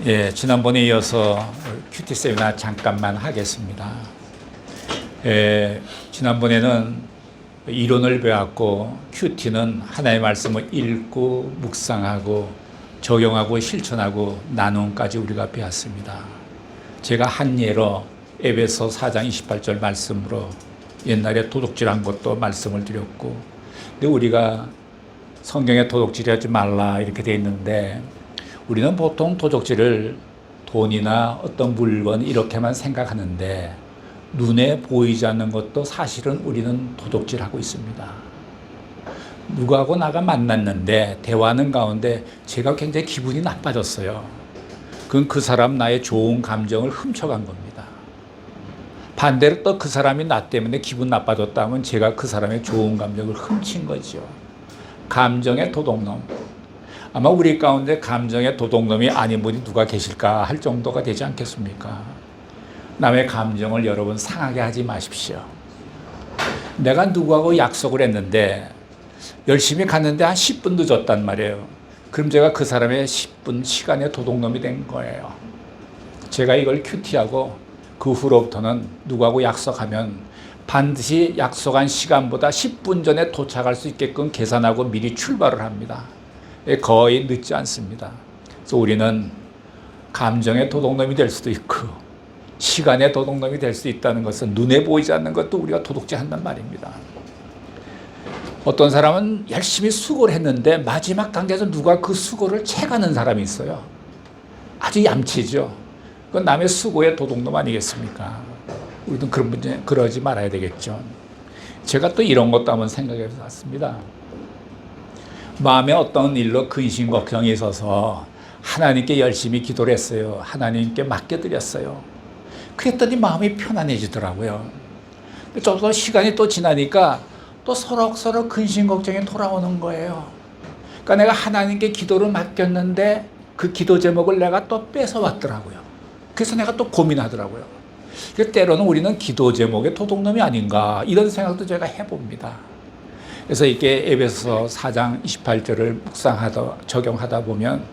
예, 지난번에 이어서 큐티 세미나 잠깐만 하겠습니다. 지난번에는 이론을 배웠고 큐티는 하나의 말씀을 읽고 묵상하고 적용하고 실천하고 나눔까지 우리가 배웠습니다. 제가 한 예로 에베소 4장 28절 말씀으로 옛날에 도둑질한 것도 말씀을 드렸고, 근데 우리가 성경에 도둑질하지 말라 이렇게 돼 있는데 우리는 보통 도둑질을 돈이나 어떤 물건 이렇게만 생각하는데 눈에 보이지 않는 것도 사실은 우리는 도둑질하고 있습니다. 누구하고 나가 만났는데 대화하는 가운데 제가 굉장히 기분이 나빠졌어요. 그건 그 사람 나의 좋은 감정을 훔쳐간 겁니다. 반대로 또 그 사람이 나 때문에 기분 나빠졌다면 제가 그 사람의 좋은 감정을 훔친 거죠. 감정의 도둑놈. 아마 우리 가운데 감정의 도둑놈이 아닌 분이 누가 계실까 할 정도가 되지 않겠습니까? 남의 감정을 여러분 상하게 하지 마십시오. 내가 누구하고 약속을 했는데 열심히 갔는데 한 10분 늦었단 말이에요. 그럼 제가 그 사람의 10분 시간의 도둑놈이 된 거예요. 제가 이걸 큐티하고 그 후로부터는 누구하고 약속하면 반드시 약속한 시간보다 10분 전에 도착할 수 있게끔 계산하고 미리 출발을 합니다. 거의 늦지 않습니다. 그래서 우리는 감정의 도둑놈이 될 수도 있고 시간의 도둑놈이 될 수 있다는 것은 눈에 보이지 않는 것도 우리가 도둑질한단 말입니다. 어떤 사람은 열심히 수고를 했는데 마지막 단계에서 누가 그 수고를 채가는 사람이 있어요. 아주 얌치죠. 그건 남의 수고의 도둑놈 아니겠습니까? 우리도 그러지 말아야 되겠죠. 제가 또 이런 것도 한번 생각해 봤습니다. 마음에 어떤 일로 근심 걱정이 있어서 하나님께 열심히 기도를 했어요. 하나님께 맡겨드렸어요. 그랬더니 마음이 편안해지더라고요. 좀 더 시간이 또 지나니까 또 서로 근심 걱정이 돌아오는 거예요. 그러니까 내가 하나님께 기도를 맡겼는데 그 기도 제목을 내가 또 뺏어왔더라고요. 그래서 내가 또 고민하더라고요. 때로는 우리는 기도 제목의 도둑놈이 아닌가 이런 생각도 제가 해봅니다. 그래서 이게 에베소 4장 28절을 적용하다 보면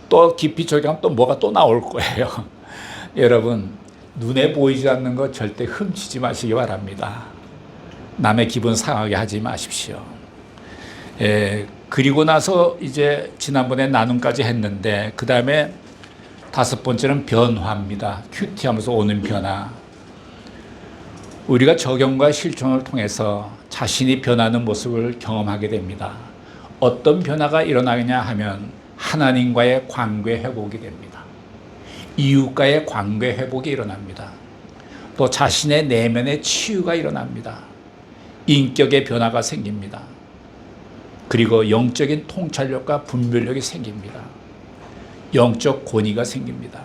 또 깊이 적용하면 또 뭐가 또 나올 거예요. 여러분, 눈에 보이지 않는 거 절대 훔치지 마시기 바랍니다. 남의 기분 상하게 하지 마십시오. 그리고 나서 이제 지난번에 나눔까지 했는데 그 다음에 5번째는 변화입니다. 큐티하면서 오는 변화. 우리가 적용과 실천을 통해서 자신이 변하는 모습을 경험하게 됩니다. 어떤 변화가 일어나느냐 하면 하나님과의 관계 회복이 됩니다. 이웃과의 관계 회복이 일어납니다. 또 자신의 내면의 치유가 일어납니다. 인격의 변화가 생깁니다. 그리고 영적인 통찰력과 분별력이 생깁니다. 영적 권위가 생깁니다.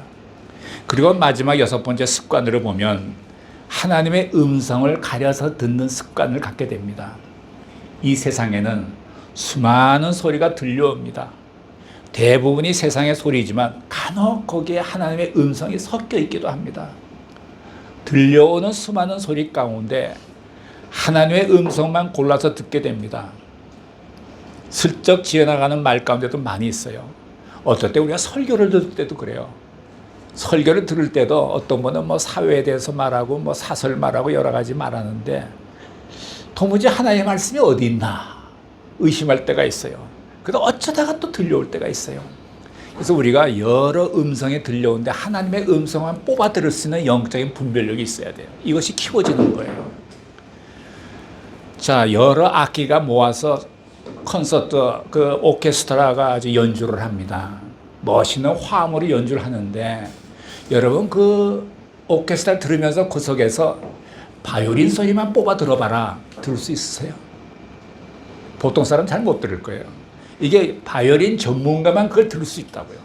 그리고 마지막 6번째 습관으로 보면 하나님의 음성을 가려서 듣는 습관을 갖게 됩니다. 이 세상에는 수많은 소리가 들려옵니다. 대부분이 세상의 소리지만 간혹 거기에 하나님의 음성이 섞여 있기도 합니다. 들려오는 수많은 소리 가운데 하나님의 음성만 골라서 듣게 됩니다. 슬쩍 지어나가는 말 가운데도 많이 있어요. 어떨 때 우리가 설교를 들을 때도 그래요. 설교를 들을 때도 어떤 분은 뭐 사회에 대해서 말하고 뭐 사설 말하고 여러 가지 말하는데 도무지 하나님의 말씀이 어디 있나 의심할 때가 있어요. 그래도 어쩌다가 또 들려올 때가 있어요. 그래서 우리가 여러 음성이 들려오는데 하나님의 음성만 뽑아 들을 수 있는 영적인 분별력이 있어야 돼요. 이것이 키워지는 거예요. 자, 여러 악기가 모아서 콘서트, 오케스트라가 아주 연주를 합니다. 멋있는 화음으로 연주를 하는데 여러분 그 오케스트라 들으면서 그 속에서 바이올린 소리만 뽑아 들어봐라. 들을 수 있으세요? 보통 사람 잘 못 들을 거예요. 이게 바이올린 전문가만 그걸 들을 수 있다고요.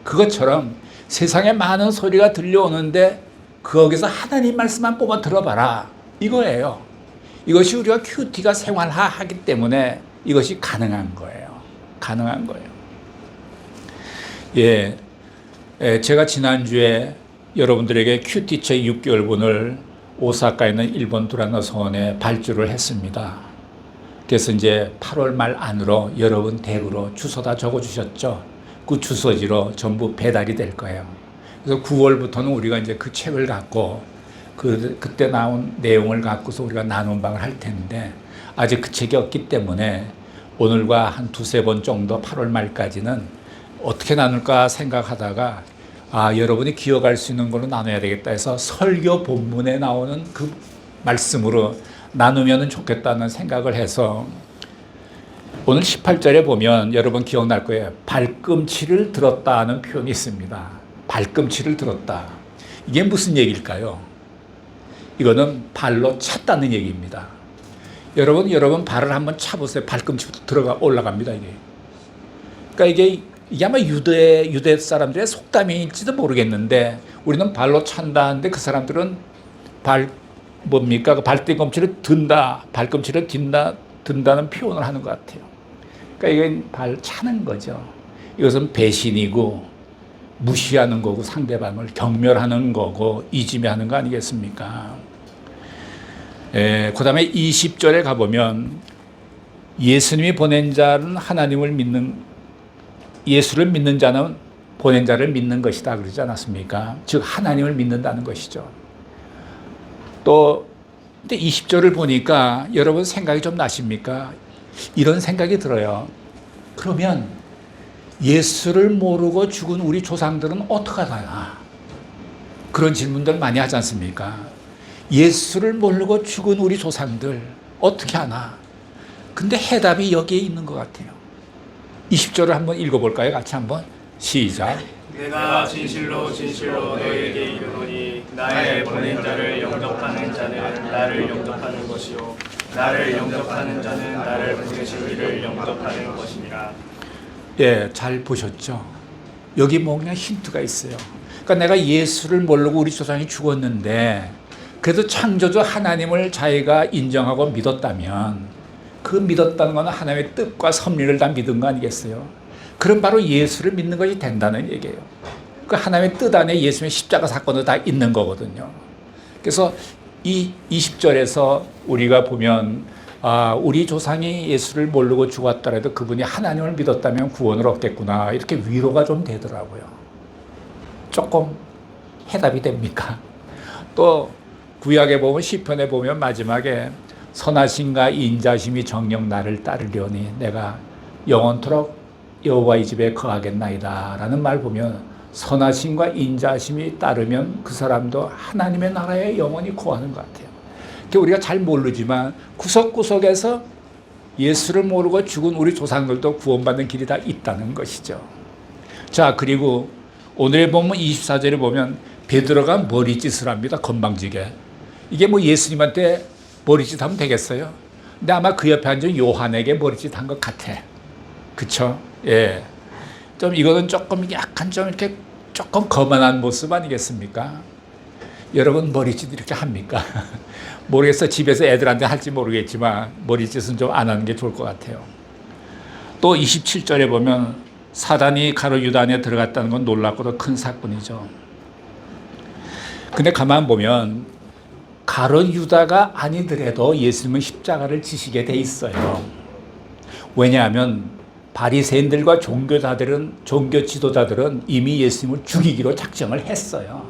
그것처럼 세상에 많은 소리가 들려오는데 거기서 하나님 말씀만 뽑아 들어봐라. 이거예요. 이것이 우리가 큐티가 생활하기 때문에 이것이 가능한 거예요. 가능한 거예요. 제가 지난주에 여러분들에게 큐티 책 6개월분을 오사카에 있는 일본 두라노 서원에 발주를 했습니다. 그래서 이제 8월 말 안으로 여러분 댁으로 주소 다 적어주셨죠. 그 주소지로 전부 배달이 될 거예요. 그래서 9월부터는 우리가 이제 그 책을 갖고 그때 나온 내용을 갖고서 우리가 나눔방을 할 텐데 아직 그 책이 없기 때문에 오늘과 한 두세 번 정도 8월 말까지는 어떻게 나눌까 생각하다가 여러분이 기억할 수 있는 걸로 나눠야 되겠다 해서 설교 본문에 나오는 그 말씀으로 나누면 좋겠다는 생각을 해서 오늘 18절에 보면 여러분 기억날 거예요. 발꿈치를 들었다 하는 표현이 있습니다. 발꿈치를 들었다. 이게 무슨 얘기일까요? 이거는 발로 찼다는 얘기입니다. 여러분 발을 한번 차보세요. 발꿈치부터 올라갑니다. 이게. 그러니까 이게 아마 유대 사람들의 속담일지도 모르겠는데 우리는 발로 찬다는데 그 사람들은 그 발뒤꿈치를 든다, 발꿈치를 든다는 표현을 하는 것 같아요. 그러니까 이건 발 차는 거죠. 이것은 배신이고 무시하는 거고 상대방을 경멸하는 거고 이지매하는 거 아니겠습니까? 그 다음에 20절에 가보면 예수님이 보낸 자는 예수를 믿는 자는 보낸 자를 믿는 것이다 그러지 않았습니까? 즉 하나님을 믿는다는 것이죠. 또 근데 20절을 보니까 여러분 생각이 좀 나십니까? 이런 생각이 들어요. 그러면 예수를 모르고 죽은 우리 조상들은 어떡하나? 그런 질문들 많이 하지 않습니까? 예수를 모르고 죽은 우리 조상들 어떻게 하나? 근데 해답이 여기에 있는 것 같아요. 20절을 한번 읽어볼까요? 같이 한번 시작. 내가 진실로 진실로 너희에게 이르노니 나의 보낸 자를 영접하는 자는 나를 영접하는 것이요 나를 영접하는 자는 나를 보내신 이를 영접하는 것이니라. 예, 잘 보셨죠? 여기 뭔가 힌트가 있어요. 그러니까 내가 예수를 모르고 우리 조상이 죽었는데 그래도 창조주 하나님을 자기가 인정하고 믿었다면 그 믿었다는 것은 하나님의 뜻과 섭리를 다 믿은 거 아니겠어요? 그럼 바로 예수를 믿는 것이 된다는 얘기예요. 그 하나님의 뜻 안에 예수님의 십자가 사건도 다 있는 거거든요. 그래서 이 20절에서 우리가 보면 우리 조상이 예수를 모르고 죽었더라도 그분이 하나님을 믿었다면 구원을 얻겠구나 이렇게 위로가 좀 되더라고요. 조금 해답이 됩니까? 또 구약에 보면 시편에 보면 마지막에 선하심과 인자심이 정녕 나를 따르려니 내가 영원토록 여호와의 집에 거하겠나이다 라는 말 보면 선하심과 인자심이 따르면 그 사람도 하나님의 나라에 영원히 거하는 것 같아요. 우리가 잘 모르지만 구석구석에서 예수를 모르고 죽은 우리 조상들도 구원받는 길이 다 있다는 것이죠. 자, 그리고 오늘의 본문 24절에 보면 베드로가 머리짓을 합니다. 건방지게. 이게 뭐 예수님한테 머리짓 하면 되겠어요? 근데 아마 그 옆에 앉은 요한에게 머리짓 한 것 같아. 그쵸? 예. 좀 이거는 조금 약간 좀 이렇게 조금 거만한 모습 아니겠습니까? 여러분 머리짓 이렇게 합니까? 모르겠어. 집에서 애들한테 할지 모르겠지만 머리짓은 좀 안 하는 게 좋을 것 같아요. 또 27절에 보면 사단이 가룟 유다 안에 들어갔다는 건 놀랍고도 큰 사건이죠. 근데 가만 보면 가룟 유다가 아니더라도 예수님은 십자가를 지시게 돼 있어요. 왜냐하면 바리새인들과 종교 지도자들은 이미 예수님을 죽이기로 작정을 했어요.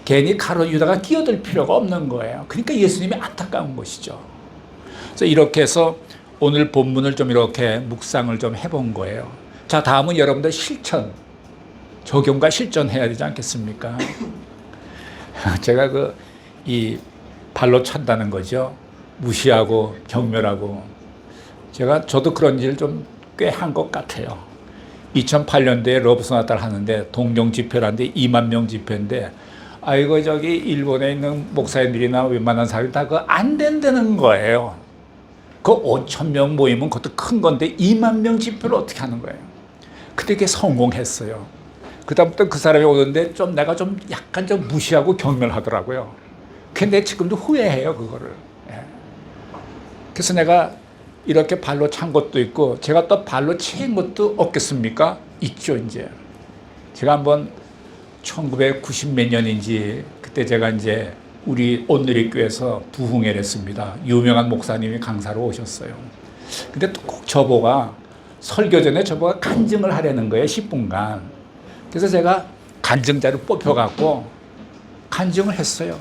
괜히 가룟 유다가 끼어들 필요가 없는 거예요. 그러니까 예수님이 안타까운 것이죠. 그래서 이렇게 해서 오늘 본문을 좀 이렇게 묵상을 좀 해본 거예요. 자, 다음은 여러분들 적용과 실천해야 되지 않겠습니까? 제가 이 발로 찬다는 거죠. 무시하고 경멸하고. 저도 그런 일 좀 꽤 한 것 같아요. 2008년도에 러브소나타를 하는데 동경 집회라는데 2만 명 집회인데 저기 일본에 있는 목사님들이나 웬만한 사람이 다 안 된다는 거예요. 5천 명 모이면 그것도 큰 건데 2만 명 집회를 어떻게 하는 거예요. 근데 그게 성공했어요. 그다음부터 그 사람이 오는데 내가 약간 무시하고 경멸하더라고요. 근데 지금도 후회해요, 그거를. 그래서 내가 이렇게 발로 찬 것도 있고, 제가 또 발로 채인 것도 없겠습니까? 있죠, 이제. 제가 한번 1990 몇 년인지, 그때 제가 이제 우리 온누리교회에서 부흥회를 했습니다. 유명한 목사님이 강사로 오셨어요. 근데 또 꼭 저보고 설교 전에 저보고 간증을 하려는 거예요. 10분간. 그래서 제가 간증자로 뽑혀갖고 간증을 했어요.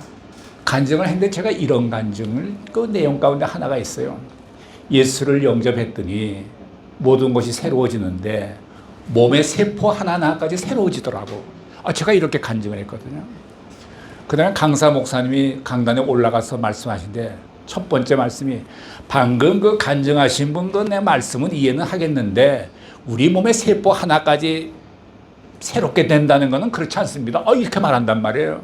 간증을 했는데 제가 이런 간증을 그 내용 가운데 하나가 있어요. 예수를 영접했더니 모든 것이 새로워지는데 몸의 세포 하나하나까지 새로워지더라고. 제가 이렇게 간증을 했거든요. 그 다음에 강사 목사님이 강단에 올라가서 말씀하신데 첫 번째 말씀이 방금 그 간증하신 분 그 내 말씀은 이해는 하겠는데 우리 몸의 세포 하나까지 새롭게 된다는 것은 그렇지 않습니다. 이렇게 말한단 말이에요.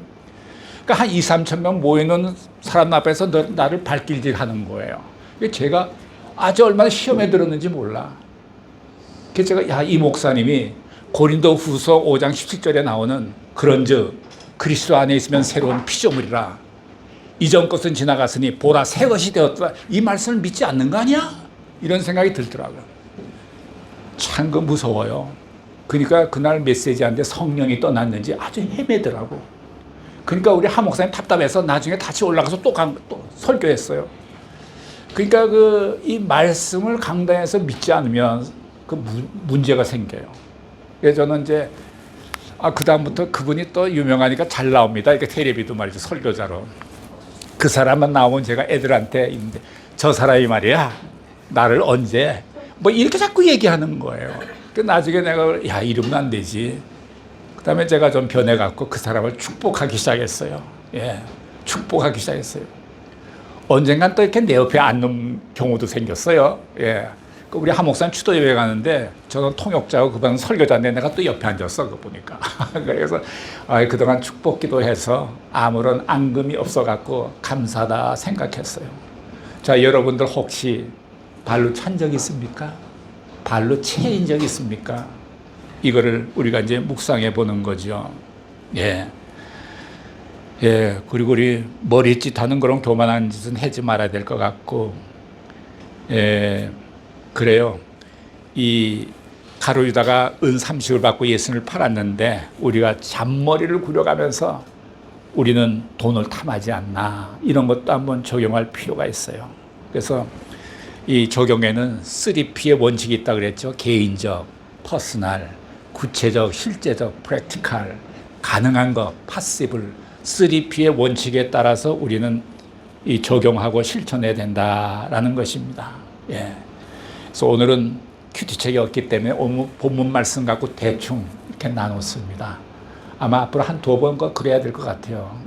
그러니까 한 2, 3천 명 모이는 사람 앞에서 나를 발길질하는 거예요. 제가 아주 얼마나 시험에 들었는지 몰라. 그래서 제가 이 목사님이 고린도 후서 5장 17절에 나오는 그런즉 그리스도 안에 있으면 새로운 피조물이라 이전 것은 지나갔으니 보라 새 것이 되었다. 이 말씀을 믿지 않는 거 아니야? 이런 생각이 들더라고요. 참 그 무서워요. 그러니까 그날 메시지한테 성령이 떠났는지 아주 헤매더라고. 그러니까 우리 하 목사님 답답해서 나중에 다시 올라가서 또 설교했어요. 그러니까 이 말씀을 강단에서 믿지 않으면 문제가 생겨요. 그래서 저는 이제 그다음부터 그분이 또 유명하니까 잘 나옵니다. 이렇게 텔레비도 말이죠. 설교자로. 그 사람만 나오면 제가 애들한테 있는데 저 사람이 말이야 나를 언제 이렇게 자꾸 얘기하는 거예요. 그 나중에 내가 이러면 안 되지. 그 다음에 제가 좀 변해갖고 그 사람을 축복하기 시작했어요. 축복하기 시작했어요. 언젠간 또 이렇게 내 옆에 앉는 경우도 생겼어요. 우리 하 목사님 추도 예배 가는데 저는 통역자고 그분은 설교자인데 내가 또 옆에 앉았어. 그거 보니까. 그래서 그동안 축복 기도해서 아무런 앙금이 없어갖고 감사하다 생각했어요. 자, 여러분들 혹시 발로 찬 적 있습니까? 발로 채인 적 있습니까? 이거를 우리가 이제 묵상해 보는 거죠. 그리고 우리 머리짓 하는 그런 교만한 짓은 하지 말아야 될 것 같고, 그래요. 이 가로 유다가 은 30을 받고 예수를 팔았는데 우리가 잔머리를 굴려가면서 우리는 돈을 탐하지 않나, 이런 것도 한번 적용할 필요가 있어요. 그래서 이 적용에는 3P의 원칙이 있다 그랬죠. 개인적, 퍼스널, 구체적, 실제적, 프랙티컬, 가능한 것, 파시블, 3P의 원칙에 따라서 우리는 이 적용하고 실천해야 된다라는 것입니다. 그래서 오늘은 큐티책이 없기 때문에 오늘 본문 말씀 갖고 대충 이렇게 나눴습니다. 아마 앞으로 한 2번 그래야 될 것 같아요.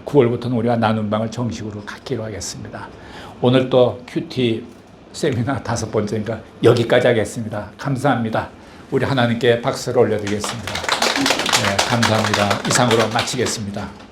9월부터는 우리가 나눔 방을 정식으로 갖기로 하겠습니다. 오늘 또 큐티 세미나 5번째니까 여기까지 하겠습니다. 감사합니다. 우리 하나님께 박수를 올려드리겠습니다. 감사합니다. 이상으로 마치겠습니다.